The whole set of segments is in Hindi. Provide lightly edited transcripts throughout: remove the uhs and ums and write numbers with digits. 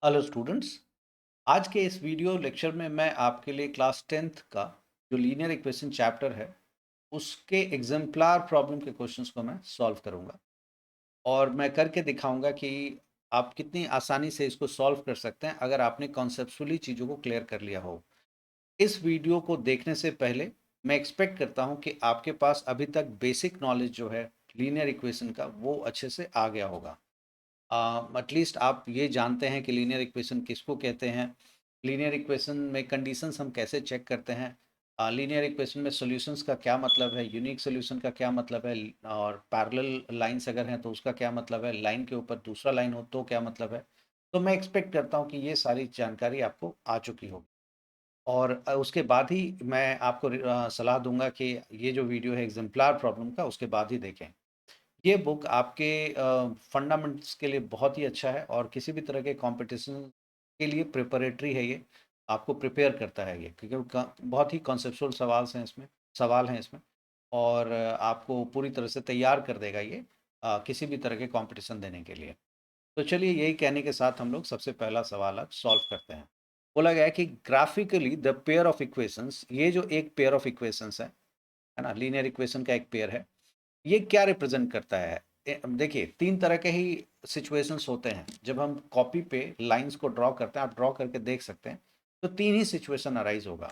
Hello students. आज के इस वीडियो लेक्चर में मैं आपके लिए क्लास 10th का जो लीनियर इक्वेशन चैप्टर है उसके एग्जाम्पलार प्रॉब्लम के क्वेश्चंस को मैं सॉल्व करूंगा और मैं करके दिखाऊंगा कि आप कितनी आसानी से इसको सॉल्व कर सकते हैं अगर आपने कॉन्सेप्चुअली चीज़ों को क्लियर कर लिया हो। इस वीडियो को देखने से पहले मैं एक्सपेक्ट करता हूं कि आपके पास अभी तक बेसिक नॉलेज जो है लीनियर इक्वेशन का वो अच्छे से आ गया होगा। एटलीस्ट आप ये जानते हैं कि लीनियर इक्वेशन किसको कहते हैं, लीनियर इक्वेशन में कंडीशंस हम कैसे चेक करते हैं, लीनियर इक्वेशन में सॉल्यूशंस का क्या मतलब है, यूनिक सॉल्यूशन का क्या मतलब है, और पैरेलल लाइंस अगर हैं तो उसका क्या मतलब है, लाइन के ऊपर दूसरा लाइन हो तो क्या मतलब है। तो मैं एक्सपेक्ट करता हूँ कि ये सारी जानकारी आपको आ चुकी होगी और उसके बाद ही मैं आपको सलाह दूंगा कि ये जो वीडियो है एग्जाम्पलार प्रॉब्लम का उसके बाद ही देखें। ये बुक आपके फंडामेंट्स के लिए बहुत ही अच्छा है और किसी भी तरह के कंपटीशन के लिए प्रिपरेटरी है ये। आपको प्रिपेयर करता है ये क्योंकि बहुत ही कॉन्सेप्चुअल सवाल हैं इसमें और आपको पूरी तरह से तैयार कर देगा ये किसी भी तरह के कंपटीशन देने के लिए। तो चलिए यही कहने के साथ हम लोग सबसे पहला सवाल आज सॉल्व करते हैं। बोला गया है कि graphically the pair of equations, ये जो एक पेयर ऑफ इक्वेशंस है ना, लीनियर इक्वेशन का एक पेयर है, ये क्या रिप्रेजेंट करता है। देखिए तीन तरह के ही सिचुएशंस होते हैं जब हम कॉपी पे लाइंस को ड्रॉ करते हैं, आप ड्रॉ करके देख सकते हैं। तो तीन ही सिचुएशन अराइज होगा।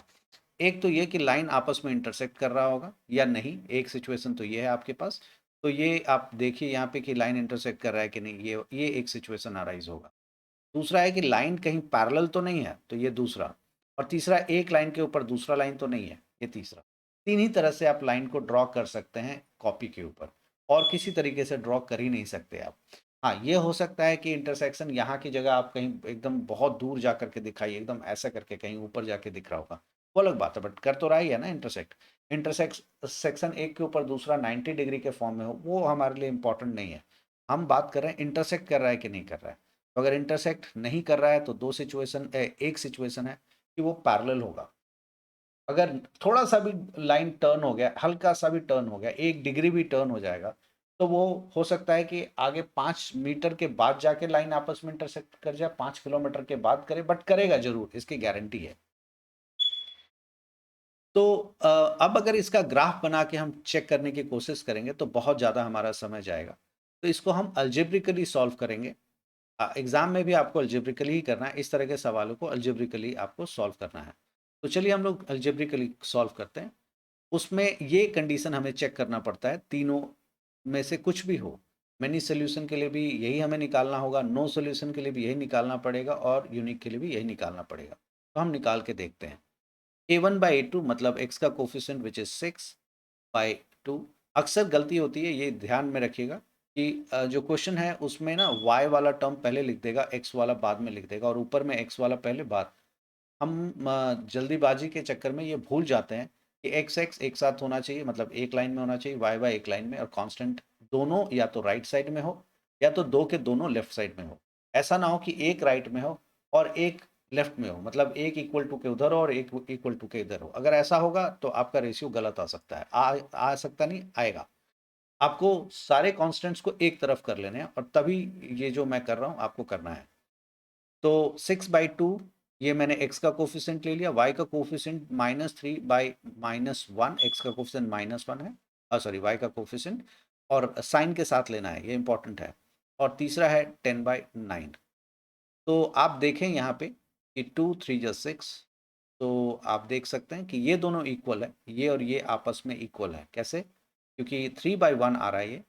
एक तो ये कि लाइन आपस में इंटरसेक्ट कर रहा होगा या नहीं, एक सिचुएशन तो ये है आपके पास। तो ये आप देखिए यहाँ पे कि लाइन इंटरसेक्ट कर रहा है कि नहीं, ये एक सिचुएशन अराइज होगा। दूसरा है कि लाइन कहीं पैरेलल तो नहीं है, तो ये दूसरा। और तीसरा, एक लाइन के ऊपर दूसरा लाइन तो नहीं है, ये तीसरा। तीन ही तरह से आप लाइन को ड्रॉ कर सकते हैं कॉपी के ऊपर, और किसी तरीके से ड्रॉ कर ही नहीं सकते आप। हाँ, ये हो सकता है कि इंटरसेक्शन यहाँ की जगह आप कहीं एकदम बहुत दूर जा करके दिखाइए, एकदम ऐसा करके कहीं ऊपर जाके दिख रहा होगा, वो अलग बात है, बट कर तो रहा ही है ना इंटरसेक्ट। इंटरसेक्ट सेक्शन एक के ऊपर दूसरा 90 डिग्री के फॉर्म में हो, वो हमारे लिए इंपॉर्टेंट नहीं है। हम बात कर रहे हैं इंटरसेक्ट कर रहा है कि नहीं कर रहा है। तो अगर इंटरसेक्ट नहीं कर रहा है तो एक सिचुएशन है कि वो पैरेलल होगा। अगर थोड़ा सा भी लाइन टर्न हो गया, हल्का सा भी टर्न हो गया, 1 डिग्री भी टर्न हो जाएगा, तो वो हो सकता है कि आगे 5 मीटर के बाद जाके लाइन आपस में इंटरसेक्ट कर जाए, 5 किलोमीटर के बाद करे, बट करेगा जरूर, इसकी गारंटी है। तो अब अगर इसका ग्राफ बना के हम चेक करने की कोशिश करेंगे तो बहुत ज़्यादा हमारा समय जाएगा। तो इसको हम अल्जेब्रिकली सॉल्व करेंगे। एग्जाम में भी आपको अल्जेब्रिकली ही करना है, इस तरह के सवालों को अल्जेब्रिकली आपको सॉल्व करना है। तो चलिए हम लोग अल्जेब्रिकली सॉल्व करते हैं। उसमें ये कंडीशन हमें चेक करना पड़ता है, तीनों में से कुछ भी हो। मैनी सोल्यूशन के लिए भी यही हमें निकालना होगा, नो सोल्यूशन के लिए भी यही निकालना पड़ेगा, और यूनिक के लिए भी यही निकालना पड़ेगा। तो हम निकाल के देखते हैं। a1/a2 मतलब x का कोफिशिएंट विच इज 6/2। अक्सर गलती होती है, ये ध्यान में रखिएगा कि जो क्वेश्चन है उसमें ना y वाला टर्म पहले लिख देगा, x वाला बाद में लिख देगा, और ऊपर में x वाला पहले बाद। हम जल्दीबाजी के चक्कर में ये भूल जाते हैं कि एक्स एक्स एक साथ होना चाहिए, मतलब एक लाइन में होना चाहिए, वाई वाई एक लाइन में, और कांस्टेंट दोनों या तो राइट साइड में हो या तो दो के दोनों लेफ्ट साइड में हो। ऐसा ना हो कि एक राइट में हो और एक लेफ्ट में हो, मतलब एक इक्वल टू के उधर हो और एक इक्वल टू के इधर हो। अगर ऐसा होगा तो आपका रेशियो गलत आ सकता है, आ सकता नहीं, आएगा। आपको सारे कॉन्स्टेंट्स को एक तरफ कर लेने हैं और तभी ये जो मैं कर रहा हूँ आपको करना है। तो 6/2, ये मैंने x का कोफिशिएंट ले लिया, y का कोफिशिएंट -3/-1, x का कोफिशिएंट -1 है, सॉरी y का कोफिशिएंट, और साइन के साथ लेना है, ये इंपॉर्टेंट है। और तीसरा है 10/9। तो आप देखें यहाँ पे कि 2 3 जा 6, तो आप देख सकते हैं कि ये दोनों इक्वल है, ये और ये आपस में इक्वल है। कैसे? क्योंकि 3/1 आ रहा है ये,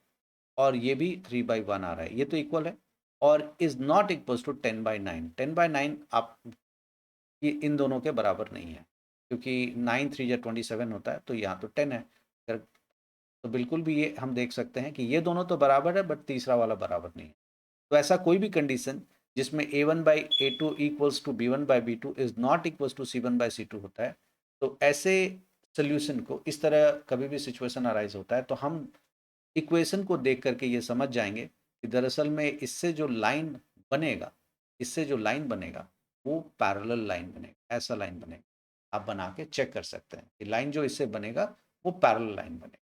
और ये भी 3/1 आ रहा है, ये तो इक्वल है। और इज नॉट इक्वल्स टू 10/9। 10/9 आप ये इन दोनों के बराबर नहीं है, क्योंकि 9 3 या 27 होता है, तो यहाँ तो 10 है। तो बिल्कुल भी ये हम देख सकते हैं कि ये दोनों तो बराबर है, बट तीसरा वाला बराबर नहीं है। तो ऐसा कोई भी कंडीशन जिसमें a1/a2 equals to b1/b2 is not equals to c1/c2 होता है, तो ऐसे सोल्यूशन को इस तरह कभी भी सिचुएशन अराइज होता है तो हम इक्वेशन को देख करके ये समझ जाएंगे कि दरअसल में इससे जो लाइन बनेगा, इससे जो लाइन बनेगा वो पैरेलल लाइन बनेगा, ऐसा लाइन बनेगा। आप बना के चेक कर सकते हैं कि लाइन जो इससे बनेगा वो पैरेलल लाइन बनेगा।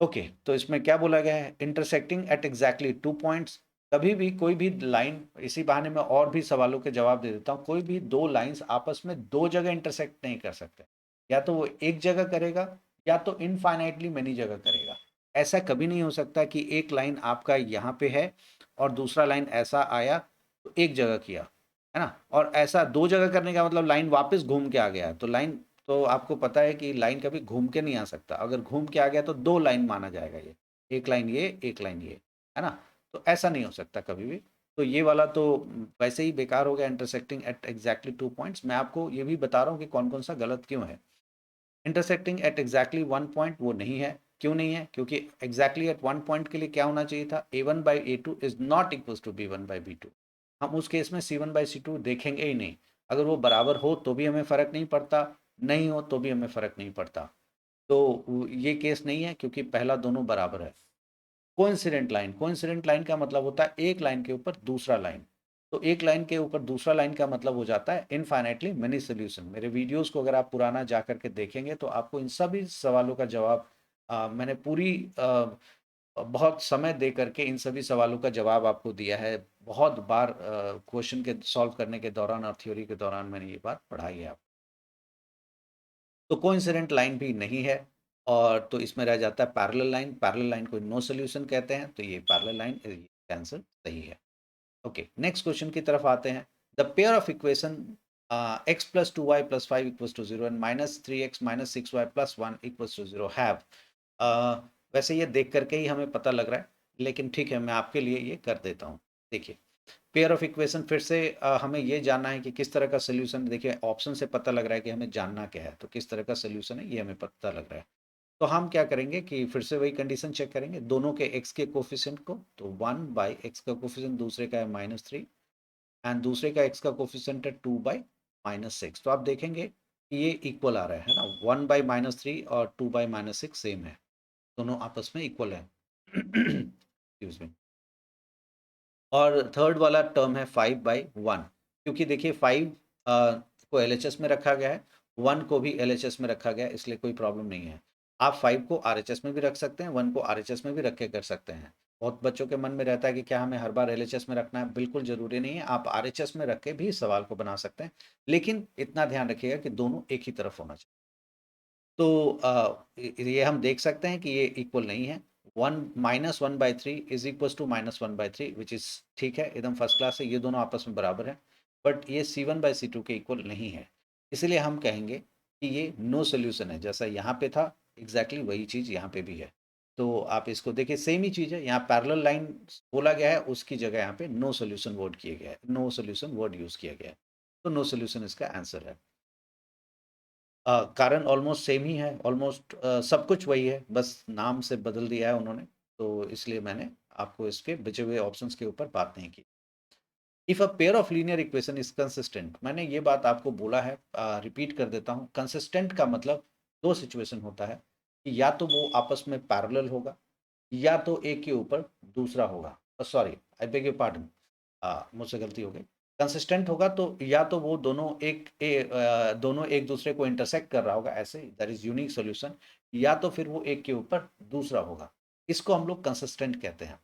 ओके, तो इसमें क्या बोला गया है, इंटरसेक्टिंग एट एग्जैक्टली 2 पॉइंट्स, कभी भी कोई भी लाइन, इसी बहाने मैं और भी सवालों के जवाब दे देता हूँ, कोई भी दो लाइंस आपस में दो जगह इंटरसेक्ट नहीं कर सकते। या तो वो एक जगह करेगा या तो इनफाइनाइटली मैनी जगह करेगा। ऐसा कभी नहीं हो सकता कि एक लाइन आपका यहाँ पे है और दूसरा लाइन ऐसा आया तो एक जगह किया, है ना, और ऐसा दो जगह करने का मतलब लाइन वापस घूम के आ गया। तो लाइन, तो आपको पता है कि लाइन कभी घूम के नहीं आ सकता। अगर घूम के आ गया तो दो लाइन माना जाएगा, ये एक लाइन ये, एक लाइन ये, है ना। तो ऐसा नहीं हो सकता कभी भी। तो ये वाला तो वैसे ही बेकार हो गया, इंटरसेक्टिंग एट एग्जैक्टली 2 पॉइंट्स। मैं आपको ये भी बता रहा हूँ कि कौन कौन सा गलत क्यों है। इंटरसेक्टिंग एट एग्जैक्टली 1 पॉइंट वो नहीं है। क्यों नहीं है? क्योंकि एग्जैक्टली एट 1 पॉइंट के लिए क्या होना चाहिए था, a1/a2 is not equal to b1/b2। हम उस केस में c1/c2 देखेंगे ही नहीं। अगर वो बराबर हो तो भी हमें फ़र्क नहीं पड़ता, नहीं हो तो भी हमें फ़र्क नहीं पड़ता। तो ये केस नहीं है क्योंकि पहला दोनों बराबर है। कोइंसिडेंट लाइन, कोइंसिडेंट लाइन का मतलब होता है एक लाइन के ऊपर दूसरा लाइन। तो एक लाइन के ऊपर दूसरा लाइन का मतलब हो जाता है इनफाइनाइटली मेनी सोल्यूशन। मेरे वीडियोस को अगर आप पुराना जा करके देखेंगे तो आपको इन सभी सवालों का जवाब मैंने पूरी बहुत समय दे करके इन सभी सवालों का जवाब आपको दिया है। बहुत बार क्वेश्चन के सॉल्व करने के दौरान और थ्योरी के दौरान मैंने ये बात पढ़ाई है आपको। तो कोइंसिडेंट लाइन भी नहीं है। और तो इसमें रह जाता है पैरेलल लाइन। पैरेलल लाइन को नो सॉल्यूशन कहते हैं, तो ये पैरेलल लाइन आंसर सही है। ओके, नेक्स्ट क्वेश्चन की तरफ आते हैं। The pair of equation x plus 2y plus 5 equals to 0 and minus 3x minus 6y plus 1 equals to 0 have. वैसे ये देख करके ही हमें पता लग रहा है, लेकिन ठीक है मैं आपके लिए ये कर देता हूँ। देखिए, पेयर ऑफ इक्वेशन फिर से हमें ये जानना है कि किस तरह का सोल्यूशन। देखिए ऑप्शन से पता लग रहा है कि हमें जानना क्या है, तो किस तरह का सोल्यूशन है ये हमें पता लग रहा है। तो हम क्या करेंगे कि फिर से वही कंडीशन चेक करेंगे दोनों के x के कोफिशिएंट को। तो 1/x का कोफिशिएंट, दूसरे का है -3 एंड दूसरे का x का कोफिशिएंट है 2/-6। तो आप देखेंगे कि ये इक्वल आ रहा है ना, 1/-3 और 2/-6 सेम है, दोनों आपस में इक्वल है। Excuse me. और थर्ड वाला टर्म है 5/1, क्योंकि देखिए 5 को एलएचएस में रखा गया है, 1 को भी एलएचएस में रखा गया है, इसलिए कोई प्रॉब्लम नहीं है। आप 5 को आरएचएस में भी रख सकते हैं, 1 को आरएचएस में भी रख के कर सकते हैं। बहुत बच्चों के मन में रहता है कि क्या हमें हर बार एलएचएस में रखना है। बिल्कुल ज़रूरी नहीं है, आप आरएचएस में रख के भी सवाल को बना सकते हैं, लेकिन इतना ध्यान रखिएगा कि दोनों एक ही तरफ होना चाहिए। तो ये हम देख सकते हैं कि ये इक्वल नहीं है। 1 -1/3 is equal to -1/3 which is ठीक है, एकदम फर्स्ट क्लास है, ये दोनों आपस में बराबर है। बट ये C1/C2 के इक्वल नहीं है, इसलिए हम कहेंगे कि ये नो सोल्यूशन है। जैसा यहाँ पे था एग्जैक्टली वही चीज़ यहाँ पे भी है। तो आप इसको देखिए सेम ही चीज़ है, यहाँ पैरेलल लाइन बोला गया है, उसकी जगह यहाँ पे नो सोल्यूशन वर्ड किया गया है, नो सोल्यूशन वर्ड यूज़ किया गया है। तो नो सोल्यूशन इसका आंसर है। कारण ऑलमोस्ट सेम ही है, ऑलमोस्ट सब कुछ वही है, बस नाम से बदल दिया है उन्होंने। तो इसलिए मैंने आपको इसके बचे हुए ऑप्शंस के ऊपर बात नहीं की। If a pair of linear equation is consistent, मैंने ये बात आपको बोला है, रिपीट कर देता हूँ। कंसिस्टेंट का मतलब दो सिचुएशन होता है कि या तो वो आपस में पैरेलल होगा या तो एक के ऊपर दूसरा होगा। Sorry, I beg your pardon, मुझसे गलती हो गई। कंसिस्टेंट होगा तो या तो वो दोनों एक दूसरे को इंटरसेक्ट कर रहा होगा, ऐसे दैट इज यूनिक सॉल्यूशन, या तो फिर वो एक के ऊपर दूसरा होगा। इसको हम लोग कंसिस्टेंट कहते हैं।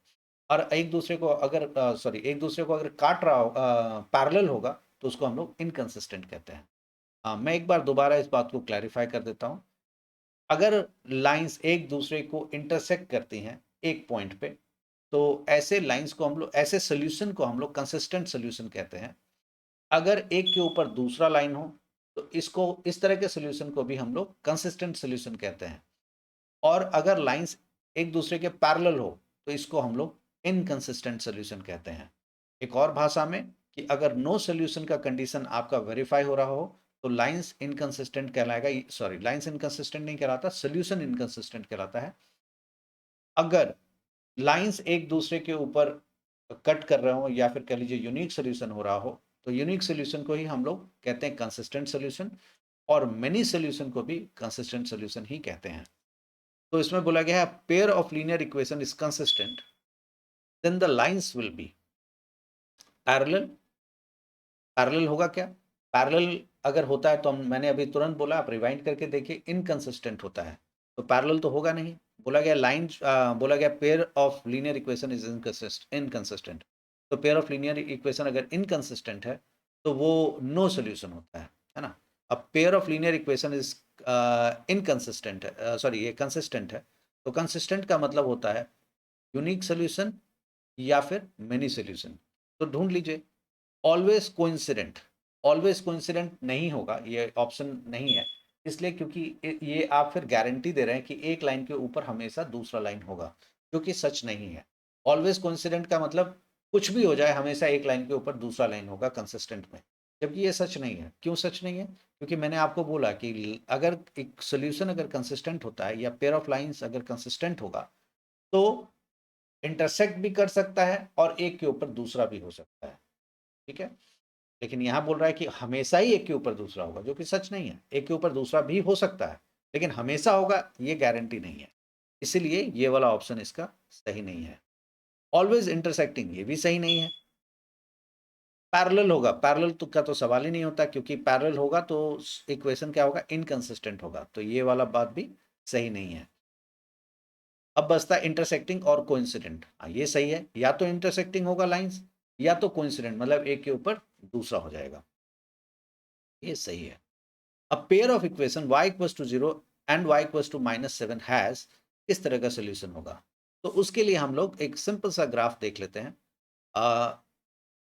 और एक दूसरे को अगर एक दूसरे को अगर काट रहा हो, पैरेलल होगा, तो उसको हम लोग इनकंसिस्टेंट कहते हैं। मैं एक बार दोबारा इस बात को क्लैरिफाई कर देता हूँ। अगर लाइंस एक दूसरे को इंटरसेक्ट करती हैं एक पॉइंट पे, तो ऐसे लाइंस को हम लोग, ऐसे सोल्यूशन को हम लोग कंसिस्टेंट सोल्यूशन कहते हैं। अगर एक के ऊपर दूसरा लाइन हो तो इसको, इस तरह के सोल्यूशन को भी हम लोग कंसिस्टेंट सोल्यूशन कहते हैं। और अगर लाइंस एक दूसरे के पैरेलल हो तो इसको हम लोग इनकंसिस्टेंट सोल्यूशन कहते हैं। एक और भाषा में, कि अगर नो सोल्यूशन का कंडीशन आपका वेरीफाई हो रहा हो तो लाइंस इनकंसिस्टेंट कहलाएगा। सॉरी, लाइंस इनकंसिस्टेंट नहीं कहलाता, सोल्यूशन इनकंसिस्टेंट कहलाता है। अगर लाइंस एक दूसरे के ऊपर कट कर रहे हो या फिर कह लीजिए यूनिक सोल्यूशन हो रहा हो, तो यूनिक सोल्यूशन को ही हम लोग कहते हैं कंसिस्टेंट सोल्यूशन, और मेनी सोल्यूशन को भी कंसिस्टेंट सोल्यूशन ही कहते हैं। तो इसमें बोला गया है pair of linear equation is consistent, then the lines will be parallel. Parallel होगा क्या? पैरेलल अगर होता है तो मैंने अभी तुरंत बोला, आप रिवाइंड करके देखिए, इनकंसिस्टेंट होता है। तो पैरेलल तो होगा नहीं। बोला गया pair of linear equation is inconsistent. तो पेयर ऑफ लीनियर इक्वेशन अगर इनकंसिस्टेंट है तो वो नो सोल्यूशन होता है ना। अब pair of linear equation is inconsistent है, सॉरी ये कंसिस्टेंट है, तो कंसिस्टेंट का मतलब होता है यूनिक सोल्यूशन या फिर मेनी सोल्यूशन। तो ढूंढ लीजिए। ऑलवेज कोइंसिडेंट, ऑलवेज कोइंसिडेंट नहीं होगा, ये ऑप्शन नहीं है, इसलिए क्योंकि ये आप फिर गारंटी दे रहे हैं कि एक लाइन के ऊपर हमेशा दूसरा लाइन होगा, जो कि सच नहीं है। ऑलवेज कोइंसिडेंट का मतलब कुछ भी हो जाए हमेशा एक लाइन के ऊपर दूसरा लाइन होगा कंसिस्टेंट में, जबकि ये सच नहीं है। क्यों सच नहीं है? क्योंकि मैंने आपको बोला कि अगर एक सोल्यूशन अगर कंसिस्टेंट होता है या पेयर ऑफ लाइंस अगर कंसिस्टेंट होगा तो इंटरसेक्ट भी कर सकता है और एक के ऊपर दूसरा भी हो सकता है, ठीक है। लेकिन यहाँ बोल रहा है कि हमेशा ही एक के ऊपर दूसरा होगा, जो कि सच नहीं है। एक के ऊपर दूसरा भी हो सकता है, लेकिन हमेशा होगा ये गारंटी नहीं है। इसीलिए ये वाला ऑप्शन इसका सही नहीं है। ऑलवेज इंटरसेक्टिंग ये भी सही नहीं है। पैरेलल होगा, पैरेलल तो का तो सवाल ही नहीं होता, क्योंकि पैरेलल होगा तो इक्वेशन क्या होगा, इनकंसिस्टेंट होगा, तो ये वाला बात भी सही नहीं है। अब बचता है इंटरसेक्टिंग और कोइंसिडेंट। ये सही है, या तो इंटरसेक्टिंग होगा लाइंस या तो कोइंसिडेंट, मतलब एक के ऊपर दूसरा हो जाएगा, ये सही है। A pair of equation y equals to 0 and y equals to -7 has इस तरह का सोल्यूशन होगा। तो उसके लिए हम लोग एक सिंपल सा ग्राफ देख लेते हैं।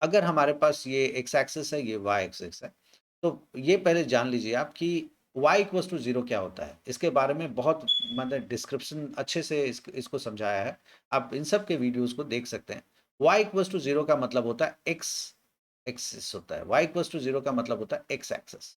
अगर हमारे पास ये एक्स एक्सिस है, ये वाई एक्सिस है, तो ये पहले जान लीजिए आप कि y इक्वल्स टू 0 क्या होता है। इसके बारे में बहुत मैंने डिस्क्रिप्शन अच्छे से इसको समझाया है, आप इन सब के वीडियोस को देख सकते हैं। y इक्वल्स टू 0 का मतलब होता है x एक्सिस होता है, y इक्वल्स टू 0 का मतलब होता है x एक्सिस।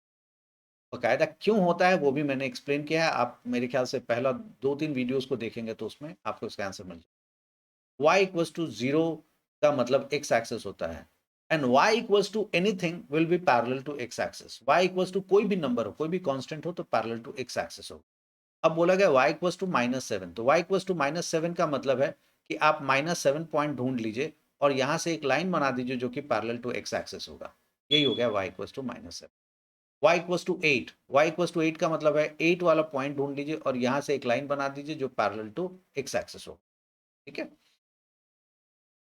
बकायदा क्यों होता है वो भी मैंने एक्सप्लेन किया है, आप मेरे ख्याल से पहला 2-3 वीडियोस को देखेंगे तो उसमें आपको इसका आंसर मिल जाएगा। y इक्वल्स टू 0 का मतलब x एक्सिस होता है, and y equals to anything will be parallel to x axis. y equals to कोई भी नंबर हो, कोई भी कांस्टेंट हो, तो पैरेलल टू x एक्सिस हो। अब बोला गया y इक्वल्स टू -7, तो y इक्वल्स टू -7 का मतलब है कि आप -7 पॉइंट ढूंढ लीजिए और यहां से एक लाइन बना दीजिए जो कि पैरेलल टू x एक्सिस होगा। यही हो गया y equals to -7। y equals to 8, y equals to 8 का मतलब है 8 वाला पॉइंट ढूंढ लीजिए और यहां से एक लाइन बना दीजिए जो पैरेलल टू x एक्सिस हो, ठीक है।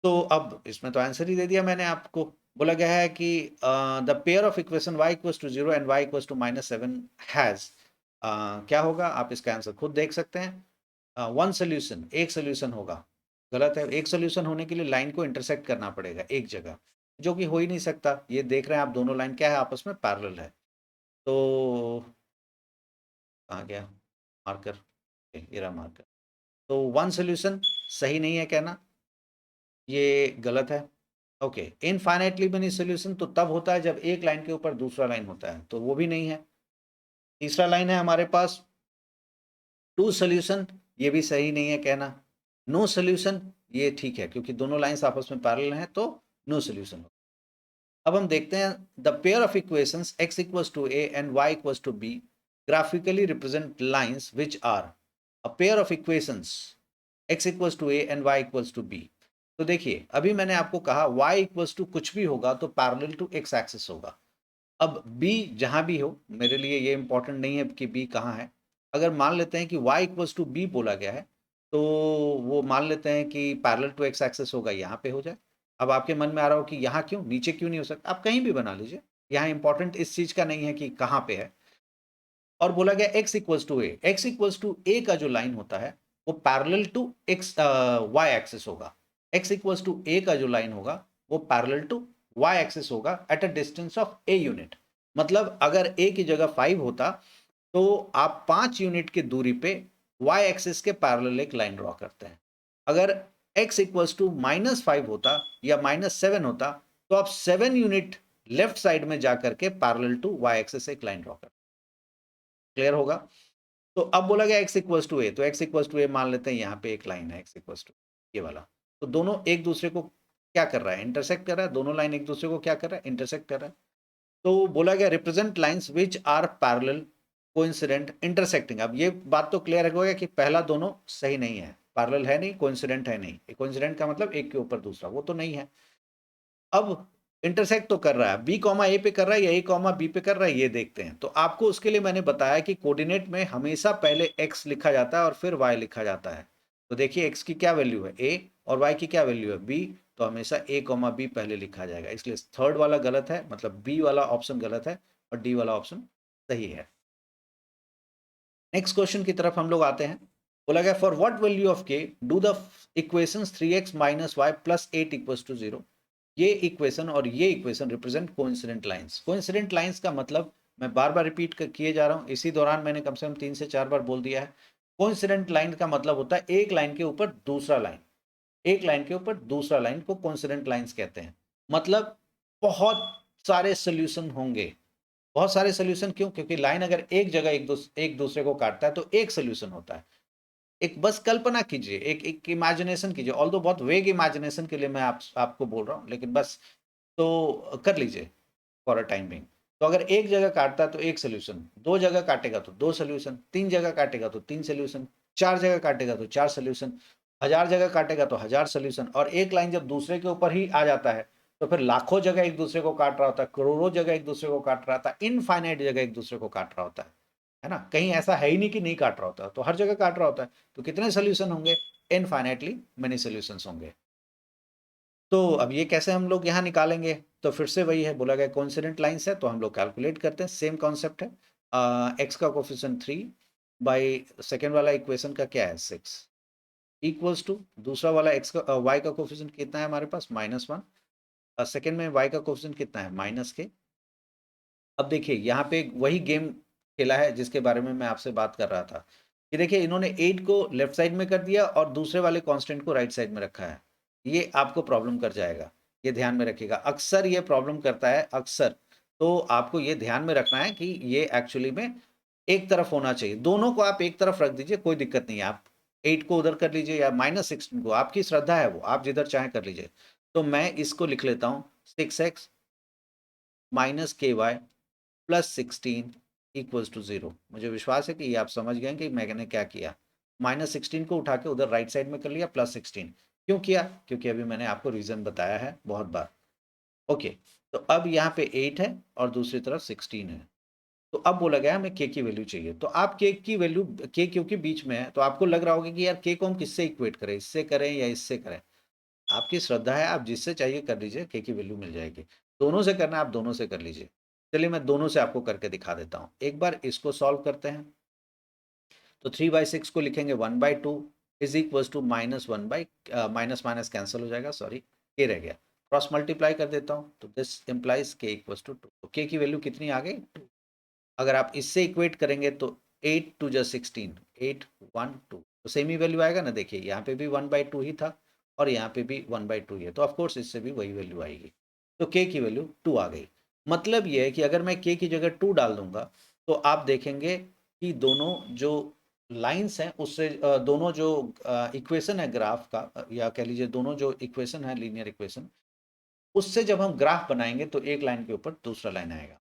तो अब इसमें तो आंसर ही दे दिया मैंने आपको। बोला गया है कि the pair of equation y equals to 0 and y equals to -7 has, क्या होगा आप इसका आंसर खुद देख सकते हैं। वन सोल्यूशन, एक सोल्यूशन होगा। गलत है, एक सोल्यूशन होने के लिए लाइन को इंटरसेक्ट करना पड़ेगा एक जगह, जो कि हो ही नहीं सकता। ये देख रहे हैं आप, दोनों लाइन क्या है, आपस में पैरेलल है। तो कहाँ गया मार्कर, ये रहा मार्कर। तो वन सोल्यूशन सही नहीं है कहना, ये गलत है। ओके, इनफाइनाइटली मेनी सोल्यूशन तो तब होता है जब एक लाइन के ऊपर दूसरा लाइन होता है, तो वो भी नहीं है। तीसरा लाइन है हमारे पास टू सोल्यूशन, ये भी सही नहीं है कहना। नो सोल्यूशन ये ठीक है, क्योंकि दोनों लाइंस आपस में पैरेलल हैं, तो नो सोल्यूशन। अब हम देखते हैं the pair of equations x equals to a and y equals to b graphically represent lines which are a pair of equations x equals to a and y equals to b। तो देखिए अभी मैंने आपको कहा y इक्वल्स टू कुछ भी होगा तो पैरेलल टू x एक्सिस होगा। अब b जहां भी हो, मेरे लिए ये इंपॉर्टेंट नहीं है कि b कहाँ है। अगर मान लेते हैं कि y इक्वल्स टू b बोला गया है, तो वो मान लेते हैं कि पैरेलल टू x एक्सिस होगा, यहाँ पे हो जाए। अब आपके मन में आ रहा हो कि यहाँ क्यों, नीचे क्यों नहीं हो सकता, आप कहीं भी बना लीजिए। यहाँ इंपॉर्टेंट इस चीज का नहीं है कि कहाँ पे है। और बोला गया x equals to a, x equals to a का जो लाइन होता है वो parallel to x y axis होगा। x इक्वल्स टू ए का जो लाइन होगा वो पैरेलल टू y एक्सिस होगा at a distance of a unit. मतलब अगर a की जगह 5 होता तो आप 5 यूनिट की दूरी पे y एक्सिस के पैरेलल एक लाइन ड्रॉ करते हैं। अगर x इक्वल्स टू -5 होता या -7 होता तो आप 7 यूनिट लेफ्ट साइड में जाकर के पैरेलल टू y एक्सिस एक लाइन ड्रॉ करते। क्लियर होगा? तो अब बोला गया x इक्वल्स टू ए, तो x इक्वल्स टू ए मान लेते हैं, यहाँ पे एक लाइन है x इक्वल्स टू ये वाला। तो दोनों एक दूसरे को क्या कर रहा है, इंटरसेक्ट कर रहा है। दोनों लाइन एक दूसरे को क्या कर रहा है, इंटरसेक्ट कर रहा है। तो बोला गया represent lines which are parallel coincident intersecting. अब ये बात तो क्लियर हो गया कि पहला दोनों सही नहीं है, पैरेलल है नहीं, कोइंसिडेंट है नहीं। कोइंसिडेंट का मतलब एक के ऊपर दूसरा, वो तो नहीं है। अब इंटरसेक्ट तो कर रहा है, बी कॉमा ए पे कर रहा है या ए कॉमा बी पे कर रहा है, ये देखते हैं। तो आपको उसके लिए मैंने बताया कि कोऑर्डिनेट में हमेशा पहले एक्स लिखा जाता है और फिर वाई लिखा जाता है। तो देखिए x की क्या वैल्यू है a और y की क्या वैल्यू है b, तो हमेशा a कॉमा b पहले लिखा जाएगा, इसलिए थर्ड वाला गलत है, मतलब b वाला ऑप्शन गलत है और d वाला ऑप्शन सही है। नेक्स्ट क्वेश्चन की तरफ हम लोग आते हैं। बोला गया for what value of k do the equations 3x minus y plus 8 equals to 0। ये इक्वेशन और ये equation represent coincident lines. Coincident lines का मतलब मैं बार बार रिपीट किए जा रहा हूँ, इसी दौरान मैंने कम से कम 3 से 4 बार बोल दिया है। कोइंसिडेंट लाइन का मतलब होता है एक लाइन के ऊपर दूसरा लाइन, एक लाइन के ऊपर दूसरा लाइन को कोइंसिडेंट लाइंस कहते हैं। मतलब बहुत सारे सोल्यूशन होंगे, बहुत सारे सोल्यूशन। क्यों? क्योंकि लाइन अगर एक जगह एक दूसरे को काटता है तो एक सोल्यूशन होता है। एक बस कल्पना कीजिए, एक इमेजिनेशन कीजिए, ऑल्दो बहुत वेग इमेजिनेशन के लिए मैं आपको बोल रहा हूँ, लेकिन बस तो कर लीजिए फॉर अ टाइम बिंग। तो अगर एक जगह काटता है तो एक सोल्यूशन, दो जगह काटेगा तो दो सोल्यूशन, तीन जगह काटेगा तो तीन सोल्यूशन, चार जगह काटेगा तो चार सोल्यूशन, हजार जगह काटेगा तो हजार सोल्यूशन। और एक लाइन जब दूसरे के ऊपर ही आ जाता है तो फिर लाखों जगह एक दूसरे को काट रहा होता है, करोड़ों जगह एक दूसरे को काट रहा था, इनफाइनाइट जगह एक दूसरे को काट रहा होता है ना। कहीं ऐसा है ही नहीं कि नहीं काट रहा होता, तो हर जगह काट रहा होता है। तो कितने सोल्यूशन होंगे? इनफाइनाइटली मेनी सोल्यूशंस होंगे। तो अब ये कैसे हम लोग यहाँ निकालेंगे? तो फिर से वही है, बोला गया कोइंसिडेंट लाइंस है तो हम लोग कैलकुलेट करते हैं, सेम कॉन्सेप्ट है। एक्स का कोफिशिएंट 3 बाई सेकेंड वाला इक्वेशन का क्या है 6 इक्वल्स टू दूसरा वाला एक्स का वाई का कोफिशिएंट कितना है हमारे पास -1, सेकेंड में वाई का कोफिशिएंट कितना है -k। अब देखिए यहाँ पे वही गेम खेला है जिसके बारे में मैं आपसे बात कर रहा था कि देखिए इन्होंने 8 को लेफ्ट साइड में कर दिया और दूसरे वाले कांस्टेंट को राइट साइड में रखा है। ये आपको प्रॉब्लम कर जाएगा, ये ध्यान में रखिएगा, अक्सर ये प्रॉब्लम करता है अक्सर। तो आपको ये ध्यान में रखना है कि ये एक्चुअली में एक तरफ होना चाहिए, दोनों को आप एक तरफ रख दीजिए, कोई दिक्कत नहीं है। आप 8 को उधर कर लीजिए या -16 को, आपकी श्रद्धा है, वो आप जिधर चाहें कर लीजिए। तो मैं इसको लिख लेता हूँ 6x माइनस के वाई प्लस 16 इक्वल्स टू 0। मुझे विश्वास है कि ये आप समझ गए कि मैंने क्या किया। -16 को उठा के उधर राइट साइड में कर लिया, +16 क्यों किया? क्योंकि अभी मैंने आपको रीजन बताया है बहुत बार। ओके, तो अब यहाँ पे 8 है और दूसरी तरफ 16 है। तो अब बोला गया हमें के की वैल्यू चाहिए। तो आप के की वैल्यू, के क्योंकि बीच में है तो आपको लग रहा होगा कि यार के को हम किससे इक्वेट करें, इससे करें या इससे करें। आपकी श्रद्धा है, आप जिससे चाहिए कर लीजिए, के की वैल्यू मिल जाएगी। दोनों से करना है, आप दोनों से कर लीजिए। चलिए मैं दोनों से आपको करके दिखा देता हूँ। एक बार इसको सॉल्व करते हैं। तो 3/6 को लिखेंगे 1/2 is equal to -1 by, minus minus cancel हो जाएगा, सॉरी के रह गया, क्रॉस मल्टीप्लाई कर देता हूँ तो दिस इम्प्लाइज के इक्वल टू 2। तो के की वैल्यू कितनी आ गई? 2। अगर आप इससे इक्वेट करेंगे तो 8 2 जा 16, 8 1 2, तो सेम ही वैल्यू आएगा ना। देखिए यहाँ पे भी 1/2 ही था और यहाँ पे भी 1/2 ही है, तो ऑफकोर्स इससे भी वही वैल्यू आएगी। तो के की वैल्यू 2 आ गई। मतलब ये है कि अगर मैं के की जगह 2 डाल दूंगा तो आप देखेंगे कि दोनों जो लाइंस हैं उससे दोनों जो इक्वेशन है ग्राफ का, या कह लीजिए दोनों जो इक्वेशन है लीनियर इक्वेशन, उससे जब हम ग्राफ बनाएंगे तो एक लाइन के ऊपर दूसरा लाइन आएगा।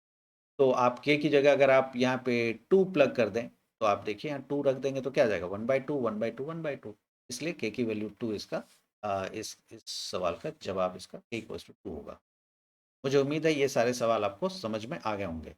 तो आप के की जगह अगर आप यहाँ पे 2 प्लग कर दें तो आप देखिए यहाँ 2 रख देंगे तो क्या आ जाएगा 1/2 1/2 1/2। इसलिए के की वैल्यू 2 इसका इस सवाल का जवाब इसका के इक्वल टू 2 होगा। मुझे उम्मीद है ये सारे सवाल आपको समझ में आ गए होंगे।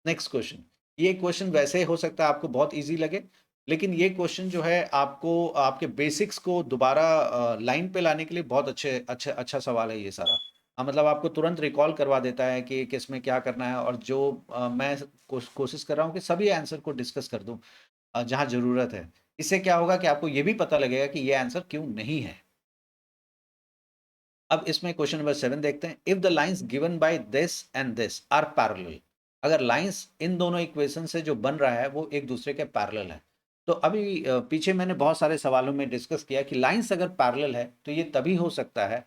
नेक्स्ट क्वेश्चन, ये क्वेश्चन वैसे हो सकता है आपको बहुत इजी लगे, लेकिन ये क्वेश्चन जो है आपको आपके बेसिक्स को दोबारा लाइन पे लाने के लिए बहुत अच्छा सवाल है ये सारा। मतलब आपको तुरंत रिकॉल करवा देता है कि किस में क्या करना है, और जो मैं कोशिश कर रहा हूँ कि सभी आंसर को डिस्कस कर दूँ जहाँ ज़रूरत है। इससे क्या होगा कि आपको ये भी पता लगेगा कि ये आंसर क्यों नहीं है। अब इसमें क्वेश्चन नंबर 7 देखते हैं। If the lines given by this and this are parallel, अगर लाइंस इन दोनों इक्वेशन से जो बन रहा है वो एक दूसरे के पैरेलल है। तो अभी पीछे मैंने बहुत सारे सवालों में डिस्कस किया कि लाइंस अगर पैरेलल है तो ये तभी हो सकता है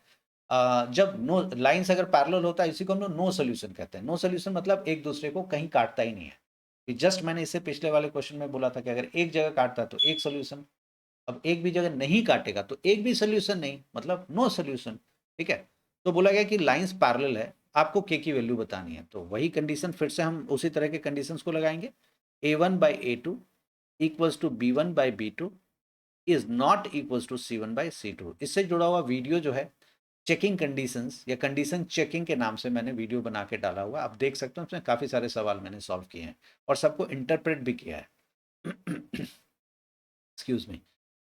जब नो लाइंस अगर पैरेलल होता है, इसी को हम लोग नो सोल्यूशन कहते हैं। नो सोल्यूशन मतलब एक दूसरे को कहीं काटता ही नहीं है। जस्ट मैंने इससे पिछले वाले क्वेश्चन में बोला था कि अगर एक जगह काटता है तो एक सोल्यूशन, अब एक भी जगह नहीं काटेगा तो एक भी सोल्यूशन नहीं, मतलब नो सोल्यूशन। ठीक है, तो बोला गया कि लाइंस पैरेलल है, आपको के की वैल्यू बतानी है। तो वही कंडीशन फिर से हम उसी तरह के कंडीशंस को लगाएंगे। a1/a2 equals to b1/b2 is not equals to c1/c2। इससे जुड़ा हुआ वीडियो जो है चेकिंग कंडीशंस या कंडीशन चेकिंग के नाम से मैंने वीडियो बना के डाला हुआ, आप देख सकते हो। उसमें काफ़ी सारे सवाल मैंने सॉल्व किए हैं और सबको इंटरप्रेट भी किया है। Excuse me.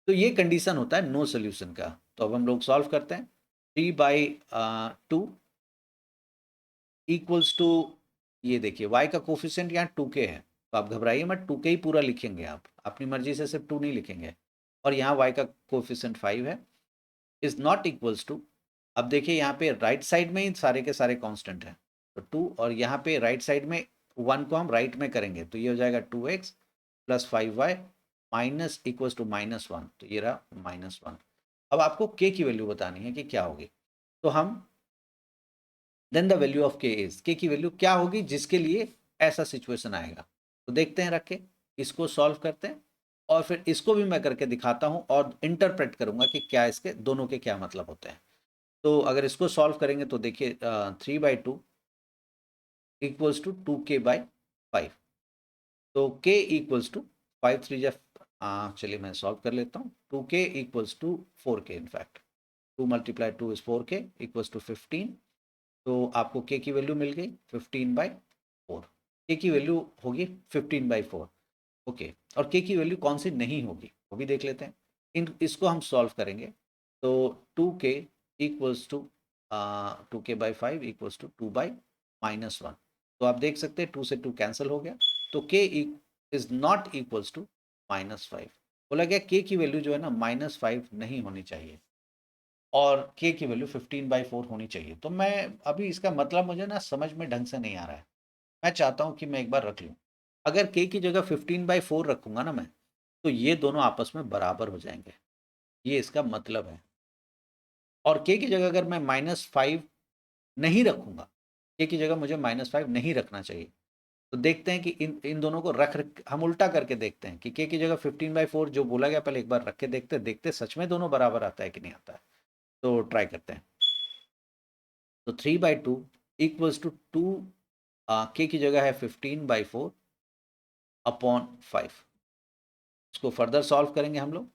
तो ये कंडीशन होता है नो सोल्यूशन का। तो अब हम लोग सॉल्व करते हैं। 3/2 इक्वल्स टू, ये देखिए y का कोफिशिएंट यहाँ 2k है, तो आप घबराइए मत, 2k ही पूरा लिखेंगे आप, अपनी मर्जी से सिर्फ 2 नहीं लिखेंगे। और यहाँ y का कोफिशिएंट 5 है, इज नॉट इक्वल्स टू, अब देखिए यहाँ पे राइट साइड में ही सारे के सारे कांस्टेंट हैं, तो 2, और यहाँ पे राइट साइड में 1 को हम राइट में करेंगे तो ये हो जाएगा 2x plus 5y minus equals to -1, तो ये रहा -1। अब आपको k की वैल्यू बतानी है कि क्या होगी, तो हम then the value of k is, k की वैल्यू क्या होगी जिसके लिए ऐसा सिचुएशन आएगा। तो देखते हैं, रख के इसको सॉल्व करते हैं और फिर इसको भी मैं करके दिखाता हूं और इंटरप्रेट करूंगा कि क्या इसके दोनों के क्या मतलब होते हैं। तो अगर इसको सॉल्व करेंगे तो देखिए 3/2 इक्वल्स टू 2k/5, तो k इक्वल्स टू 5 3 जा, चलिए मैं सॉल्व कर लेता हूँ। 2k equals to 4k, in fact 2 × 2 is 4k equals to 15। तो आपको k की वैल्यू मिल गई 15/4, k की वैल्यू होगी 15/4। ओके, और k की वैल्यू कौन सी नहीं होगी वो भी देख लेते हैं। इसको हम सॉल्व करेंगे तो 2k equals to 2k/5 equals to 2/-1। तो आप देख सकते हैं 2 से 2 कैंसिल हो गया, तो k is not equals to -5। बोला गया k की वैल्यू जो है ना -5 नहीं होनी चाहिए और k की वैल्यू 15/4 होनी चाहिए। तो मैं अभी इसका मतलब मुझे ना समझ में ढंग से नहीं आ रहा है, मैं चाहता हूँ कि मैं एक बार रख लूँ। अगर k की जगह 15/4 रखूंगा ना मैं, तो ये दोनों आपस में बराबर हो जाएंगे, ये इसका मतलब है। और k की जगह अगर मैं -5 नहीं रखूंगा, k की जगह मुझे -5 नहीं रखना चाहिए, तो देखते हैं कि इन इन दोनों को रख हम उल्टा करके देखते हैं कि k की जगह 15/4 जो बोला गया पहले एक बार रख के देखते सच में दोनों बराबर आता है कि नहीं आता है। तो ट्राई करते हैं। तो 3/2 इक्वल्स टू 2, k की जगह है 15/4 अपॉन 5। इसको फर्दर सॉल्व करेंगे हम लोग,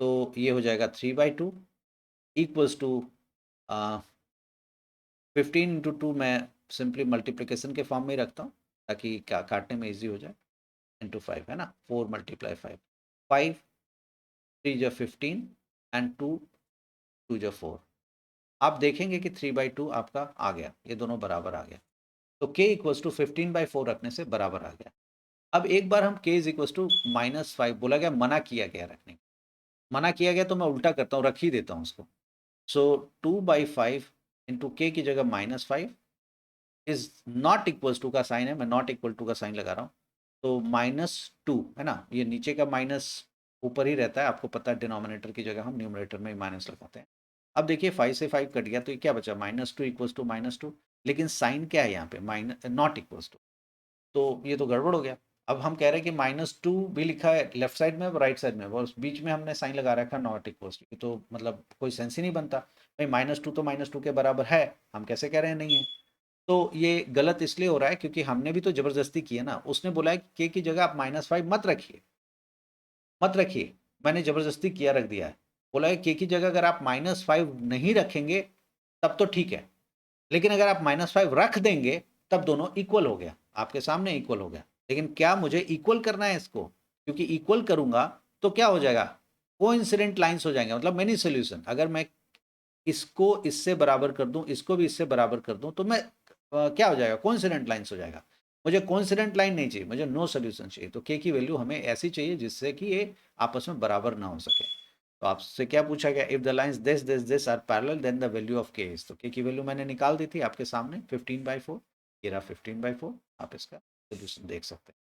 तो ये हो जाएगा 3/2 इक्वल्स टू 15 × 2, मैं सिंपली मल्टीप्लिकेशन के फॉर्म में ही रखता हूँ ताकि काटने में इजी हो जाए, इंटू 5 है ना, 4 × 5, 5 3 × 15 एंड 2 2 × 4। आप देखेंगे कि 3/2 आपका आ गया, ये दोनों बराबर आ गया, तो k इक्वल्स टू 15/4 रखने से बराबर आ गया। अब एक बार हम k इज इक्वल्स टू -5 बोला गया, मना किया गया रखने, मना किया गया तो मैं उल्टा करता हूँ, रख ही देता हूँ उसको। सो 2/5 इंटू k की जगह -5 इज नॉट इक्वल्स टू का साइन है, मैं नॉट इक्वल टू का साइन लगा रहा हूँ, तो -2 है ना, ये नीचे का माइनस ऊपर ही रहता है, आपको पता है डिनोमिनेटर की जगह हम न्यूमरेटर में माइनस लगाते हैं। अब देखिए 5 से 5 कट गया तो ये क्या बचा, -2 इक्वल्स टू -2, लेकिन साइन क्या है यहाँ पे, माइनस नॉट इक्वल्स टू, तो ये तो गड़बड़ हो गया। अब हम कह रहे हैं कि -2 भी लिखा है लेफ्ट साइड में और राइट साइड में, और बीच में हमने साइन लगा रखा नॉट इक्वल्स टू, तो मतलब कोई सेंस ही नहीं बनता भाई, -2 तो -2 के बराबर है, हम कैसे कह रहे हैं नहीं है। तो ये गलत इसलिए हो रहा है क्योंकि हमने भी तो जबरदस्ती की है ना, उसने बोला है कि k की जगह आप -5 मत रखिए, मत रखिए, मैंने जबरदस्ती किया, रख दिया है। बोला है k की जगह अगर आप -5 नहीं रखेंगे तब तो ठीक है, लेकिन अगर आप -5 रख देंगे तब दोनों इक्वल हो गया, आपके सामने इक्वल हो गया। लेकिन क्या मुझे इक्वल करना है इसको, क्योंकि इक्वल करूंगा तो क्या हो जाएगा, कोइंसिडेंट लाइंस हो जाएंगे, मतलब मेनी सोल्यूशन। अगर मैं इसको इससे बराबर कर दूं, इसको भी इससे बराबर कर दूं, तो मैं क्या हो जाएगा, कोइंसिडेंट लाइंस हो जाएगा। मुझे कोइंसिडेंट लाइन नहीं चाहिए, मुझे नो सोल्यूशन चाहिए। तो k की वैल्यू हमें ऐसी चाहिए जिससे कि ये आपस में बराबर ना हो सके। तो आपसे क्या पूछा गया, if the lines this this this are parallel then the value of k is, तो k की वैल्यू मैंने निकाल दी थी आपके सामने 15/4, ये रहा 15/4, आप इसका सोल्यूशन देख सकते हैं।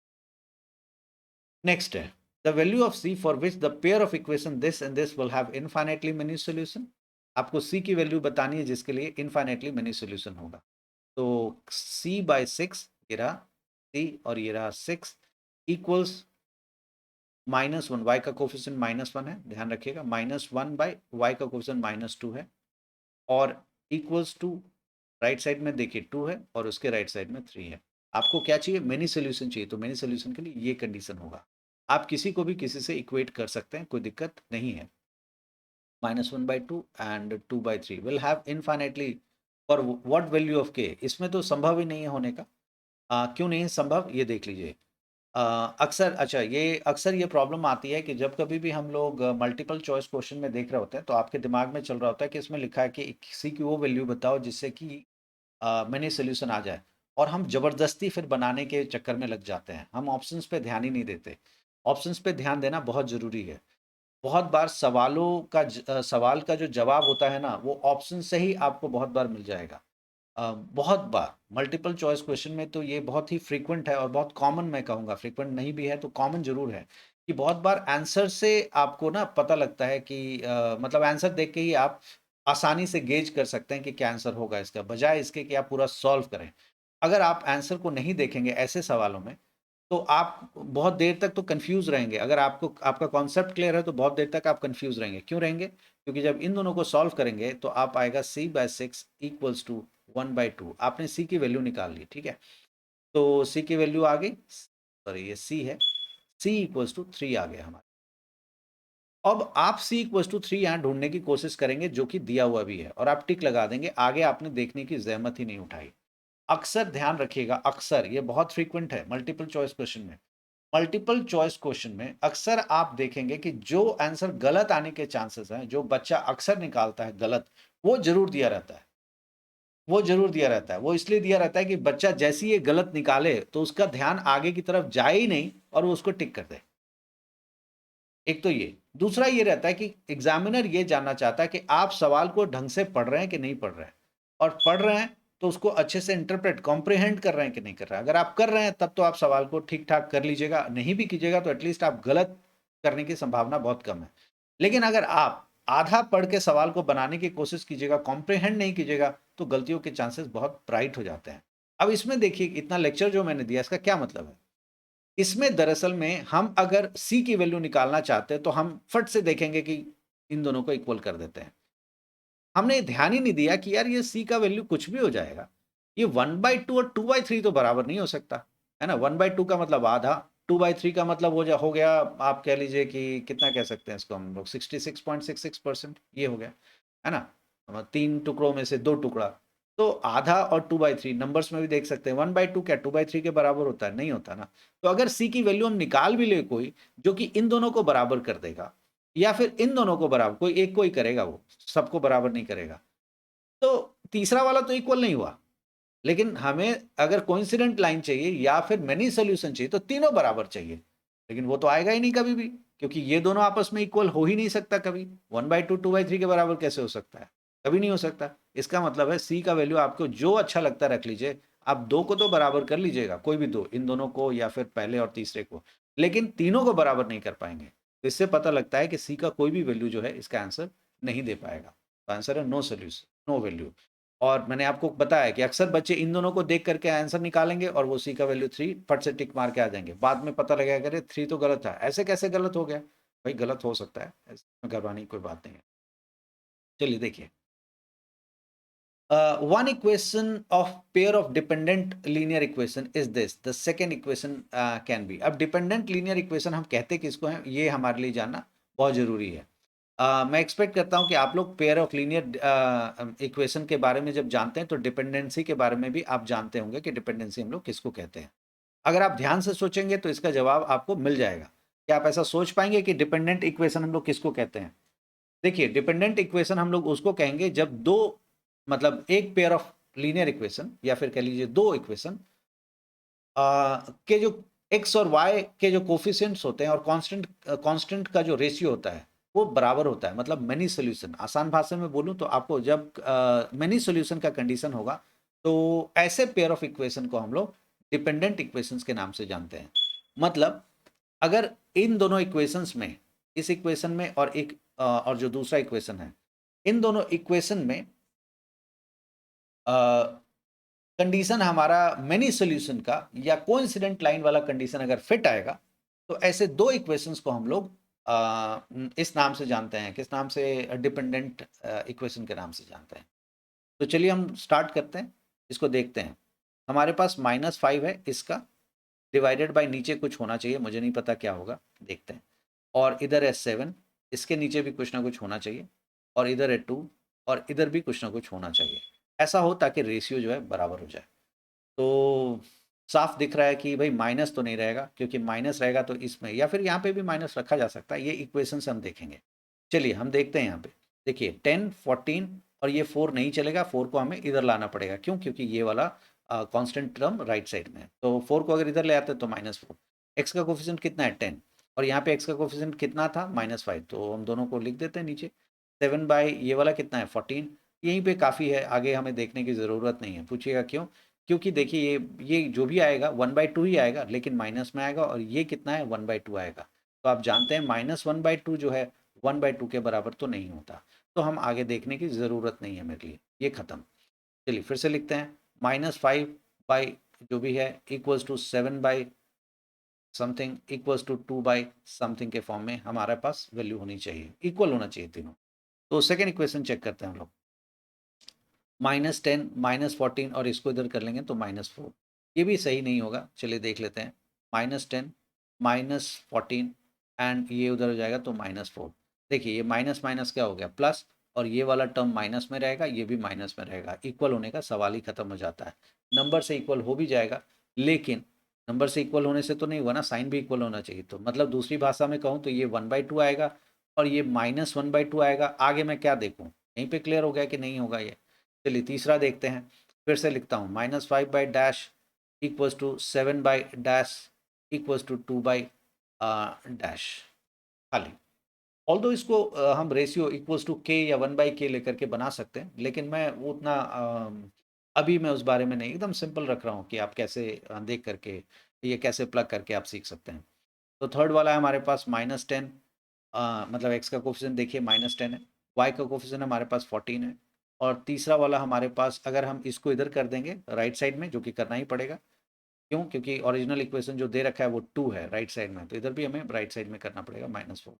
नेक्स्ट है the value of c for which the pair of equation this and this will have infinitely many solution. आपको c की वैल्यू बतानी है जिसके लिए इनफाइनाइटली मेनी सॉल्यूशन होगा। तो c/6, ये रहा c और ये रहा 6 इक्वल्स -1, y का कोफिशिएंट -1 है, ध्यान रखिएगा, -1/y का कोफिशिएंट -2 है, और इक्वल्स टू राइट साइड में देखिए 2 है और उसके राइट साइड में 3 है। आपको क्या चाहिए, मेनी सोल्यूशन चाहिए, तो मेनी सोल्यूशन के लिए ये कंडीशन होगा। आप किसी को भी किसी से इक्वेट कर सकते हैं, कोई दिक्कत नहीं है। -1/2 and 2/3 will have infinitely for what value of k, इसमें तो संभव ही नहीं है होने का। क्यों नहीं है संभव, ये देख लीजिए। अक्सर अच्छा ये प्रॉब्लम आती है कि जब कभी भी हम लोग मल्टीपल चॉइस क्वेश्चन में देख रहे होते हैं तो आपके दिमाग में चल रहा होता है कि इसमें लिखा है कि किसी की वो वैल्यू बताओ जिससे कि मिनी सॉल्यूशन आ जाए, और हम ज़बरदस्ती फिर बनाने के चक्कर में लग जाते हैं। हम ऑप्शंस पे ध्यान ही नहीं देते। ऑप्शंस पे ध्यान देना बहुत ज़रूरी है। बहुत बार सवाल का जो जवाब होता है ना, वो ऑप्शन से ही आपको बहुत बार मिल जाएगा। बहुत बार मल्टीपल चॉइस क्वेश्चन में तो ये बहुत ही फ्रीक्वेंट है और बहुत कॉमन, मैं कहूँगा फ्रीक्वेंट नहीं भी है तो कॉमन ज़रूर है, कि बहुत बार आंसर से आपको ना पता लगता है कि मतलब आंसर देख के ही आप आसानी से गेज कर सकते हैं कि क्या आंसर होगा इसका, बजाय इसके कि आप पूरा सॉल्व करें। अगर आप आंसर को नहीं देखेंगे ऐसे सवालों में, तो आप बहुत देर तक तो कन्फ्यूज़ रहेंगे। अगर आपको आपका कॉन्सेप्ट क्लियर है तो बहुत देर तक आप कन्फ्यूज़ रहेंगे। क्यों रहेंगे? क्योंकि जब इन दोनों को सॉल्व करेंगे तो आप आएगा c/6 इक्वल्स टू 1/2। आपने c की वैल्यू निकाल ली, ठीक है? तो c की वैल्यू आ गई, सॉरी ये c है, c इक्वल्स टू 3 आ गया हमारा। अब आप c इक्वल्स टू 3 यहाँ ढूँढने की कोशिश करेंगे जो कि दिया हुआ भी है, और आप टिक लगा देंगे। आगे आपने देखने की ज़हमत ही नहीं उठाई। अक्सर ध्यान रखिएगा, अक्सर ये बहुत फ्रीक्वेंट है मल्टीपल चॉइस क्वेश्चन में। मल्टीपल चॉइस क्वेश्चन में अक्सर आप देखेंगे कि जो आंसर गलत आने के चांसेस हैं, जो बच्चा अक्सर निकालता है गलत, वो ज़रूर दिया रहता है। वो ज़रूर दिया रहता है। वो इसलिए दिया रहता है कि बच्चा जैसे ही ये गलत निकाले, तो उसका ध्यान आगे की तरफ जाए ही नहीं और वो उसको टिक कर दे। एक तो ये। दूसरा ये रहता है कि एग्ज़ामिनर ये जानना चाहता है कि आप सवाल को ढंग से पढ़ रहे हैं कि नहीं पढ़ रहे हैं? और पढ़ रहे हैं, तो उसको अच्छे से इंटरप्रेट, कॉम्प्रिहेंड कर रहे हैं कि नहीं कर रहे हैं? अगर आप कर रहे हैं, तब तो आप सवाल को ठीक-ठाक कर लीजिएगा। नहीं भी कीजिएगा, तो एटलीस्ट आप गलत करने की संभावना बहुत कम है। लेकिन अगर आप आधा पढ़ के सवाल को बनाने की कोशिश कीजिएगा, कॉम्प्रिहेंड नहीं कीजिएगा, तो गलतियों के चांसेस बहुत ब्राइट हो जाते हैं। अब इसमें देखिए, इतना लेक्चर जो मैंने दिया, इसका क्या मतलब है? इसमें दरअसल में हम अगर c की वैल्यू निकालना चाहते हैं, तो हम फट से देखेंगे कि इन दोनों को इक्वल कर देते हैं। हमने ध्यान ही नहीं दिया कि यार ये c का वैल्यू कुछ भी हो जाएगा। ये 1/2 और 2/3 तो बराबर नहीं हो सकता, है ना? 1/2 का मतलब आधा, 2/3 का मतलब हो गया, आप कह लीजिए कि कितना कह सकते हैं इसको हम लोग, 66.66% ये हो गया, है ना? 3 टुकड़ों में से 2 टुकड़ा। तो आधा और 2/3 नंबर्स में भी देख सकते हैं। 1/2 क्या 2/3 के बराबर होता है? नहीं होता ना। तो अगर c की वैल्यू हम निकाल भी ले कोई, जो कि इन दोनों को बराबर कर देगा, या फिर इन दोनों को बराबर, कोई एक को ही करेगा, वो सबको बराबर नहीं करेगा, तो तीसरा वाला तो इक्वल नहीं हुआ। लेकिन हमें अगर कोइंसिडेंट लाइन चाहिए या फिर मेनी सॉल्यूशन चाहिए, तो तीनों बराबर चाहिए। लेकिन वो तो आएगा ही नहीं कभी भी, क्योंकि ये दोनों आपस में इक्वल हो ही नहीं सकता कभी। 1/2 2/3 के बराबर कैसे हो सकता है? कभी नहीं हो सकता। इसका मतलब है c का वैल्यू आपको जो अच्छा लगता है रख लीजिए। आप दो को तो बराबर कर लीजिएगा, कोई भी दो, इन दोनों को या फिर पहले और तीसरे को, लेकिन तीनों को बराबर नहीं कर पाएंगे। तो इससे पता लगता है कि c का कोई भी वैल्यू जो है इसका आंसर नहीं दे पाएगा। तो आंसर है नो सोल्यूशन, नो वैल्यू। और मैंने आपको बताया कि अक्सर बच्चे इन दोनों को देख करके आंसर निकालेंगे और वो c का वैल्यू 3 फट से टिक मार के आ जाएंगे। बाद में पता लगेगा अरे 3 तो गलत था, ऐसे कैसे गलत हो गया? भाई गलत हो सकता है, इसमें घबराने की कोई बात नहीं है। चलिए देखिए, one equation of pair of dependent linear equation is this, the second equation can be। अब dependent linear equation हम कहते किसको हैं, ये हमारे लिए जानना बहुत ज़रूरी है। मैं एक्सपेक्ट करता हूँ कि आप लोग पेयर ऑफ लीनियर इक्वेशन के बारे में जब जानते हैं, तो डिपेंडेंसी के बारे में भी आप जानते होंगे कि डिपेंडेंसी हम लोग किसको कहते हैं। अगर आप ध्यान से सोचेंगे तो इसका जवाब आपको मिल जाएगा। क्या आप ऐसा सोच पाएंगे कि डिपेंडेंट इक्वेशन हम लोग किसको कहते हैं? देखिए, डिपेंडेंट इक्वेशन हम लोग उसको कहेंगे जब दो, मतलब एक पेयर ऑफ लीनियर इक्वेशन या फिर कह लीजिए दो इक्वेशन के जो एक्स और वाई के जो कोफिशिएंट्स होते हैं और कांस्टेंट का जो रेशियो होता है, वो बराबर होता है। मतलब मेनी सॉल्यूशन, आसान भाषा में बोलूं तो आपको जब मेनी सॉल्यूशन का कंडीशन होगा, तो ऐसे पेयर ऑफ इक्वेशन को हम लोग डिपेंडेंट इक्वेशंस के नाम से जानते हैं। मतलब अगर इन दोनों इक्वेशंस में, इस इक्वेशन में और और जो दूसरा इक्वेशन है, इन दोनों इक्वेशन में कंडीशन हमारा मेनी सॉल्यूशन का या कोइंसिडेंट लाइन वाला कंडीशन अगर फिट आएगा, तो ऐसे दो इक्वेशंस को हम लोग इस नाम से जानते हैं। किस नाम से? डिपेंडेंट इक्वेशन के नाम से जानते हैं। तो चलिए हम स्टार्ट करते हैं, इसको देखते हैं। हमारे पास -5 है, इसका डिवाइडेड बाय नीचे कुछ होना चाहिए, मुझे नहीं पता क्या होगा, देखते हैं। और इधर है 7, इसके नीचे भी कुछ ना कुछ होना चाहिए। और इधर है 2, और इधर भी कुछ ना कुछ होना चाहिए। ऐसा हो ताकि रेशियो जो है बराबर हो जाए। तो साफ दिख रहा है कि भाई माइनस तो नहीं रहेगा, क्योंकि माइनस रहेगा तो इसमें, या फिर यहाँ पे भी माइनस रखा जा सकता है। ये इक्वेशन से हम देखेंगे। चलिए हम देखते हैं यहाँ पे। देखिए 10, 14 और ये 4 नहीं चलेगा, 4 को हमें इधर लाना पड़ेगा। क्यों? क्योंकि ये वाला कांस्टेंट टर्म राइट साइड में है, तो 4 को अगर इधर ले आते तो -4। एक्स का कोफिशिएंट कितना है? 10। और यहाँ पे एक्स का कोफिशिएंट कितना था? -5। तो हम दोनों को लिख देते हैं नीचे। 7 बाई ये वाला कितना है? 14। यहीं पे काफ़ी है, आगे हमें देखने की ज़रूरत नहीं है। पूछिएगा क्यों? क्योंकि देखिए ये जो भी आएगा 1/2 ही आएगा, लेकिन माइनस में आएगा, और ये कितना है? 1/2 आएगा। तो आप जानते हैं -1/2 जो है 1/2 के बराबर तो नहीं होता। तो हम आगे देखने की ज़रूरत नहीं है मेरे लिए, ये ख़त्म। चलिए फिर से लिखते हैं। -5 बाई जो भी है equals to 7 by something equals to 2 by something के फॉर्म में हमारे पास वैल्यू होनी चाहिए, इक्वल होना चाहिए तीनों। तो सेकेंड इक्वेशन चेक करते हैं हम लोग। -10 -14 और इसको इधर कर लेंगे तो -4। ये भी सही नहीं होगा, चलिए देख लेते हैं। -10 -14 एंड ये उधर हो जाएगा तो -4। देखिए ये माइनस माइनस क्या हो गया? प्लस, और ये वाला टर्म माइनस में रहेगा, ये भी माइनस में रहेगा। इक्वल होने का सवाल ही खत्म हो जाता है। नंबर से इक्वल हो भी जाएगा, लेकिन नंबर से इक्वल होने से तो नहीं हुआ ना, साइन भी इक्वल होना चाहिए। तो मतलब दूसरी भाषा में कहूँ तो ये 1/2 आएगा और ये -1/2 आएगा। आगे मैं क्या देखूँ? यहीं पे क्लियर हो गया कि नहीं होगा ये? चलिए तीसरा देखते हैं। फिर से लिखता हूँ। -5 by dash equals to 7 by dash equals to 2 by dash खाली। ऑल्दो इसको हम रेशियो इक्वल्स टू के या 1/k लेकर के बना सकते हैं, लेकिन मैं वो उतना अभी मैं उस बारे में नहीं, एकदम सिंपल रख रहा हूँ कि आप कैसे देख करके ये कैसे प्लग करके आप सीख सकते हैं। तो थर्ड वाला है हमारे पास -10, मतलब एक्स का कोफिशिएंट देखिए -10 है, वाई का कोफिशिएंट हमारे पास 14 है, और तीसरा वाला हमारे पास अगर हम इसको इधर कर देंगे राइट साइड में, जो कि करना ही पड़ेगा। क्यों? क्योंकि ओरिजिनल इक्वेशन जो दे रखा है वो 2 है राइट साइड में, तो इधर भी हमें राइट साइड में करना पड़ेगा -4।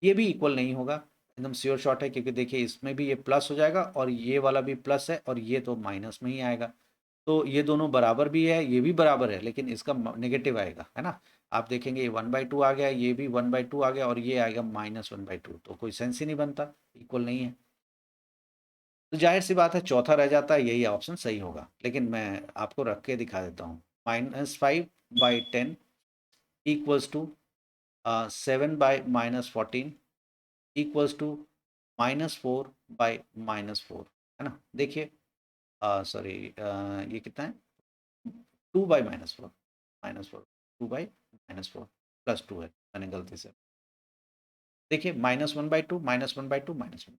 ये भी इक्वल नहीं होगा, एकदम श्योर शॉट है, क्योंकि देखिए इसमें भी ये प्लस हो जाएगा और ये वाला भी प्लस है और ये तो माइनस में ही आएगा। तो ये दोनों बराबर भी है, ये भी बराबर है, लेकिन इसका नेगेटिव आएगा, है ना? आप देखेंगे ये 1/2 आ गया, ये भी 1/2 आ गया और ये आएगा -1/2, तो कोई सेंस ही नहीं बनता, इक्वल नहीं है। तो जाहिर सी बात है चौथा रह जाता है, यही ऑप्शन सही होगा, लेकिन मैं आपको रख के दिखा देता हूँ। -5/10 equals to 7 by -14 equals to -4/-4, है ना? देखिए सॉरी, ये कितना है? 2/-4, -4, 2/-4 +2 है, मैंने गलती से। देखिए -1/2 -1/2 -1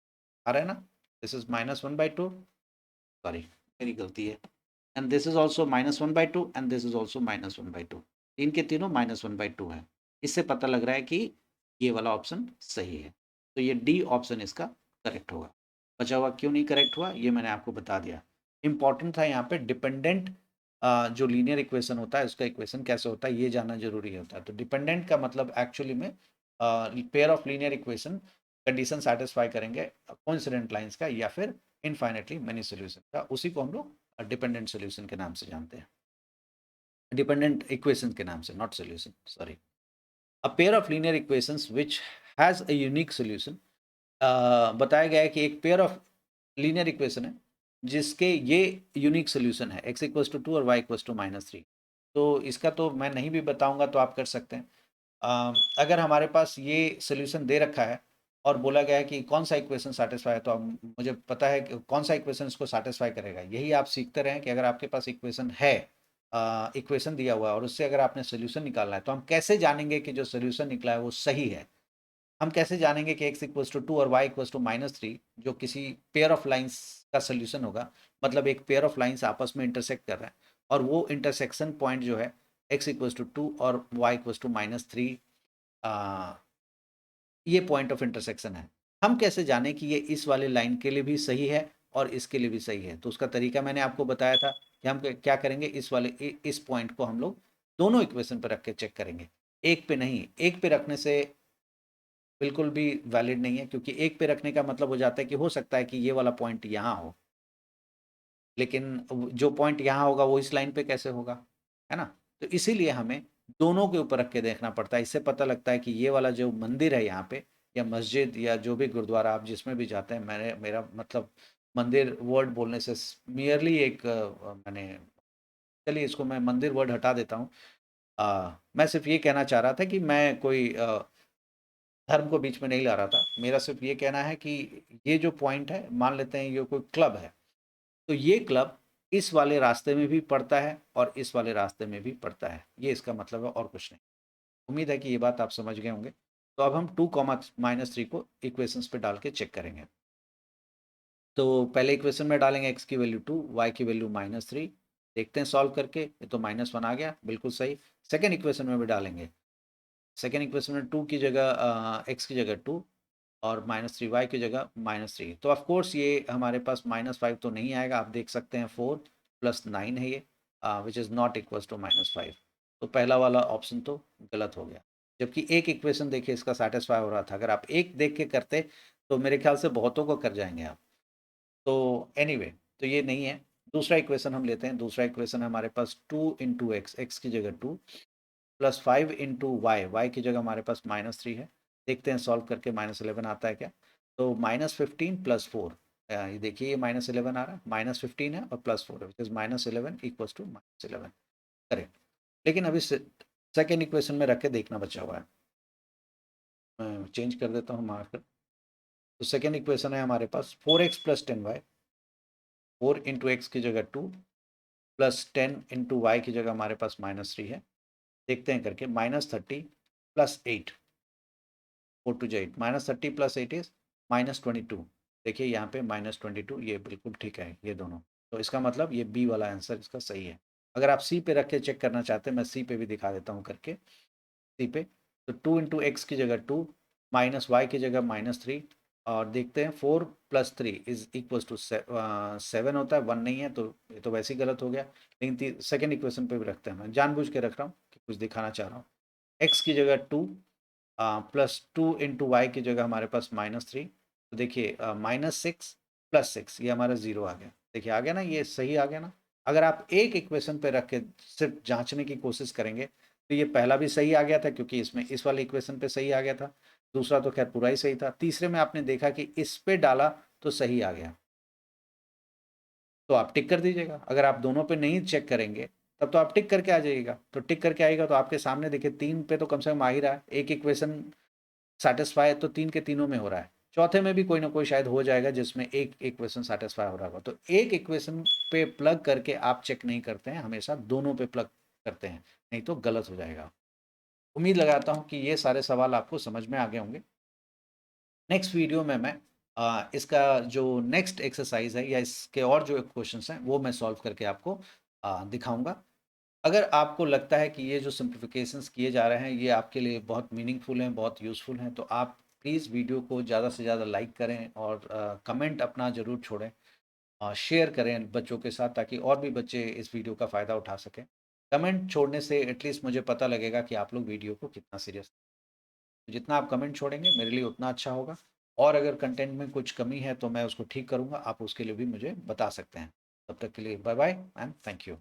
आ रहा है ना? दिस इज -1/2, सॉरी मेरी गलती है, and this is also -1/2 and this is also -1/2। तीन के तीनों -1/2 है। इससे पता लग रहा है कि ये वाला ऑप्शन सही है, तो ये डी ऑप्शन इसका करेक्ट होगा। बचा हुआ क्यों नहीं करेक्ट हुआ, ये मैंने आपको बता दिया। इंपॉर्टेंट था यहाँ पे डिपेंडेंट जो लीनियर इक्वेशन होता है उसका इक्वेशन कैसे होता है ये जानना जरूरी होता है। तो डिपेंडेंट का मतलब एक्चुअली में pair of linear equation condition satisfy करेंगे कोइंसिडेंट लाइंस का या फिर इनफाइनेटली मेनी सॉल्यूशन का, उसी को हम लोग डिपेंडेंट सॉल्यूशन के नाम से जानते हैं, डिपेंडेंट इक्वेशन के नाम से, not solution, sorry. A pair of linear equations which has a unique solution, बताया गया है कि एक पेयर ऑफ लीनियर इक्वेशन है जिसके ये यूनिक सोल्यूशन है x इक्वल्स टू 2 और y इक्वल्स टू -3। तो इसका तो मैं नहीं भी बताऊंगा तो आप कर सकते हैं। अगर हमारे पास ये सोल्यूशन दे रखा है और बोला गया है कि कौन सा इक्वेशन सेटिस्फाई है, तो अब मुझे पता है कि कौन सा इक्वेशन इसको सेटिस्फाई करेगा। यही आप सीखते रहें कि अगर आपके पास इक्वेशन है, इक्वेशन दिया हुआ है और उससे अगर आपने सोल्यूशन निकालना है, तो हम कैसे जानेंगे कि जो सोल्यूशन निकला है वो सही है? हम कैसे जानेंगे कि x इक्वल्स टू 2 और y इक्वल्स टू -3 जो किसी पेयर ऑफ लाइंस का सोल्यूशन होगा? मतलब एक पेयर ऑफ लाइंस आपस में इंटरसेक्ट कर रहा है और वो इंटरसेक्शन पॉइंट जो है x इक्वल्स टू 2 और y इक्वल्स टू -3, ये पॉइंट ऑफ इंटरसेक्शन है। हम कैसे जाने कि ये इस वाले लाइन के लिए भी सही है और इसके लिए भी सही है? तो उसका तरीका मैंने आपको बताया था कि हम क्या करेंगे, इस वाले इस पॉइंट को हम लोग दोनों इक्वेशन पे रख के चेक करेंगे, एक पे नहीं। एक पे रखने से बिल्कुल भी वैलिड नहीं है, क्योंकि एक पे रखने का मतलब हो जाता है कि हो सकता है कि ये वाला पॉइंट यहाँ हो, लेकिन जो पॉइंट यहाँ होगा वो इस लाइन पे कैसे होगा, है ना? तो इसीलिए हमें दोनों के ऊपर रख के देखना पड़ता है। इससे पता लगता है कि ये वाला जो मंदिर है यहाँ पे, या मस्जिद या जो भी गुरुद्वारा आप जिसमें भी जाते हैं, मेरा मतलब मंदिर वर्ड बोलने से मियरली एक मैंने चलिए इसको मैं मंदिर वर्ड हटा देता हूँ। मैं सिर्फ ये कहना चाह रहा था कि मैं कोई धर्म को बीच में नहीं ला रहा था। मेरा सिर्फ ये कहना है कि ये जो पॉइंट है, मान लेते हैं ये कोई क्लब है, तो ये क्लब इस वाले रास्ते में भी पड़ता है और इस वाले रास्ते में भी पड़ता है, ये इसका मतलब है और कुछ नहीं। उम्मीद है कि ये बात आप समझ गए होंगे। तो अब हम 2, -3 को इक्वेशंस पे डाल के चेक करेंगे। तो पहले इक्वेशन में डालेंगे x की वैल्यू 2, y की वैल्यू -3। देखते हैं सॉल्व करके, ये तो -1 आ गया, बिल्कुल सही। सेकेंड इक्वेशन में भी डालेंगे। सेकेंड इक्वेशन में 2 की जगह x की जगह 2 और -3 y की जगह -3। तो ऑफ कोर्स ये हमारे पास -5 तो नहीं आएगा, आप देख सकते हैं 4 + 9 है ये, which is not equals to -5। तो पहला वाला ऑप्शन तो गलत हो गया। जबकि एक इक्वेशन देखिए इसका सेटिस्फाई हो रहा था। अगर आप एक देख के करते तो मेरे ख्याल से बहुतों को कर जाएंगे आप। तो एनीवे, तो ये नहीं है। दूसरा इक्वेशन हम लेते हैं। दूसरा इक्वेशन हमारे पास 2 इंटू एक्स, एक्स की जगह 2 प्लस 5 इंटू वाई, वाई की जगह हमारे पास -3 है। देखते हैं सॉल्व करके -11 आता है क्या। तो -15 + 4, ये देखिए ये -11 आ रहा है, -15 है और +4 है, which is -11 equals to -11। Correct. लेकिन अभी सेकेंड इक्वेशन में रख के देखना बचा हुआ है, मैं चेंज कर देता हूँ मार्कर। तो सेकेंड इक्वेशन है हमारे पास 4x + 10y, 4 इंटू एक्स की जगह 2 प्लस 10 इंटू वाई की जगह हमारे पास -3 है। देखते हैं करके, -30 + 8, 4 टू 8, -30 + 8 इज -22। देखिए यहाँ पे -22, ये बिल्कुल ठीक है ये दोनों। तो इसका मतलब ये बी वाला आंसर इसका सही है। अगर आप सी पे रख के चेक करना चाहते हैं, मैं सी पे भी दिखा देता हूँ करके। सी पे तो 2 इंटू एक्स की जगह 2, माइनस वाई की जगह -3, और देखते हैं 4 + 3 इज इक्वल्स टू 7 होता है, 1 नहीं है, तो ये तो वैसे ही गलत हो गया। लेकिन सेकेंड इक्वेशन पे भी रखते हैं, मैं जानबूझ के रख रहा हूँ कि कुछ दिखाना चाह रहा हूँ। एक्स की जगह 2 +2 इंटू वाई की जगह हमारे पास -3। तो देखिए -6 + 6, ये हमारा 0 आ गया। देखिए आ गया ना, ये सही आ गया ना। अगर आप एक इक्वेशन पे रख के सिर्फ जांचने की कोशिश करेंगे तो ये पहला भी सही आ गया था, क्योंकि इसमें इस वाले इक्वेशन पे सही आ गया था। दूसरा तो खैर पूरा ही सही था। तीसरे में आपने देखा कि इस पे डाला तो सही आ गया, तो आप टिक कर दीजिएगा। अगर आप दोनों पे नहीं चेक करेंगे तब तो आप टिक करके आ जाइएगा। तो टिक करके आएगा तो आपके सामने देखिए 3 पे तो कम से कम आ ही रहा है। एक इक्वेशन सैटिस्फाई तो 3 के तीनों में हो रहा है। चौथे में भी कोई ना कोई शायद हो जाएगा जिसमें एक इक्वेशन सैटिस्फाई हो रहा होगा। तो एक इक्वेशन पे प्लग करके आप चेक नहीं करते हैं, हमेशा दोनों पे प्लग करते हैं, नहीं तो गलत हो जाएगा। उम्मीद लगाता हूँ कि ये सारे सवाल आपको समझ में आ गए होंगे। नेक्स्ट वीडियो में मैं इसका जो नेक्स्ट एक्सरसाइज है या इसके और जो क्वेश्चंस हैं वो मैं सॉल्व करके आपको दिखाऊंगा। अगर आपको लगता है कि ये जो सिंप्लीफिकेशंस किए जा रहे हैं ये आपके लिए बहुत मीनिंगफुल हैं, बहुत यूज़फुल हैं, तो आप प्लीज़ वीडियो को ज़्यादा से ज़्यादा लाइक करें और कमेंट अपना ज़रूर छोड़ें। शेयर करें बच्चों के साथ ताकि और भी बच्चे इस वीडियो का फ़ायदा उठा सकें। कमेंट छोड़ने से एटलीस्ट मुझे पता लगेगा कि आप लोग वीडियो को कितना सीरियस, जितना आप कमेंट छोड़ेंगे मेरे लिए उतना अच्छा होगा। और अगर कंटेंट में कुछ कमी है तो मैं उसको ठीक करूँगा, आप उसके लिए भी मुझे बता सकते हैं। तब तक के लिए bye bye and thank you.